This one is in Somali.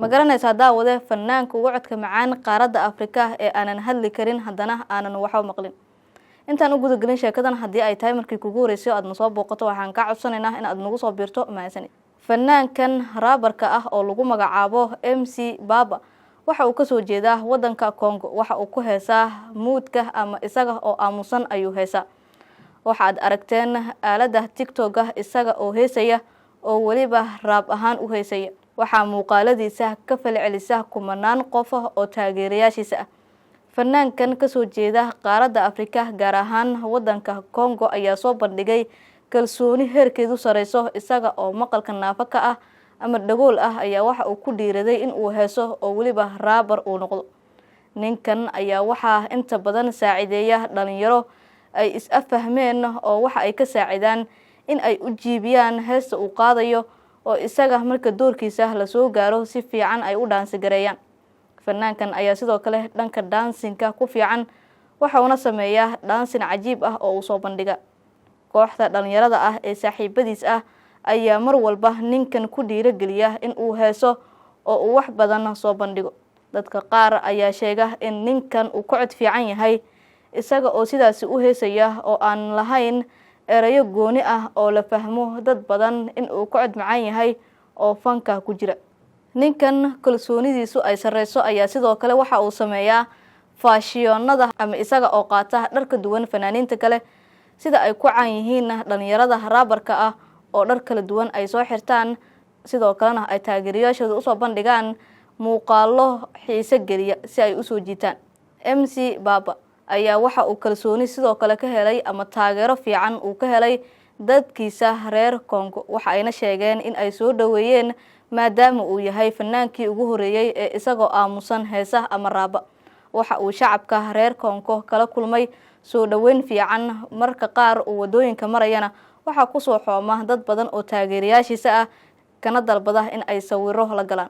Ma garanaysaa daawade fanaanka ugu codka macaan qaaradda Afrika ee aanan hadli karin haddana aanan waxba maqlin. Intaan u guda galin sheekadan haddii ay tahay markii kugu horeysay aad soo booqato waxaan ka codsanaynaa in aad nagu soo biirto mahadsanid. Fanaankan raabarka ah oo lagu magacaabo MC Baba waxa uu ka soo jeedaa wadanka Congo. Waxa uu ku heesaa moodka ama isaga oo aamusan ayuu heesaa. Waxaad aragteen aalada TikTok isaga oo heesaya oo waliba raab ahaan u heesaya. Waxaa muuqaaladiisa ka falcelisa kumanaan qof oo taageerayaashiisa ah. Fanaankan ka soo jeeda qaaradda Afrika gaar ahaan wadanka Congo ayaa soo bandhigay kalsooni heerkeedu sareyso isaga oo maqalka naafa ka ah ama dhagool ah ayaa waxa uu ku dhiiraday in uu heeso oo waliba raabar uu noqdo. Ninkan ayaa waxa inta badan saacideeya dhalinyaro ay is-afahmeen oo waxa ay ka saacidaan in ay u jiibiyaan heesta uu qaadayo oo isaga marka doorkiisa la soo gaaro si fiican ay u dhaansi gareeyaan. Fanaankan ayaa sidoo kale dhanka daansinka ku fiican waxa uu sameeyaa daansin cajiib ah oo uu soo bandhiga. Kooxda dhalinyarada ah ee saaxiibadiis ah ayaa mar walba ninkan ku dhiirigeliya in uu heeso oo uu wax badan soo bandhigo. Dadka qaar ayaa sheega in ninkan uu ka cod fiican yahay isaga oo sidaas u heesaya oo aan lahayn erayo gooni ah oo la fahmo dad badan in uu ka cod macaan yahay oo fanka ku jira. Ninkan kalsoonidiisu ay sareyso ayaa sidoo kale waxa uu sameeyaa faashiyonada ama isaga oo qaata dhar ka duwan fanaaniinta kale sida ay ku caan yihiin dhalinyarada raabarka ah oo dhar kala duwan ay soo xirtaan sidoo kalena ay taageerayaashooda u soo bandhigaan muuqaalo xiiso geliya si ay u soo jiitaan. MC Baba ayaa waxa uu kalsooni sidoo kale ka helay ama taageero fiican uu ka helay dadkiisa reer Congo. Waxa ayna sheegeen in ay soo dhaweeyeen maadaama uu yahay fanaankii ugu horeeyay ee isagoo aamusan heesa ama raaba. Waxa uu shacabka reer Congo kala kulmay soo dhaweyn fiican marka qaar uu wadooyinka marayana waxa ku soo xooma dad badan oo taageerayaashiisa ah kana dalbada in ay sawiro la galaan.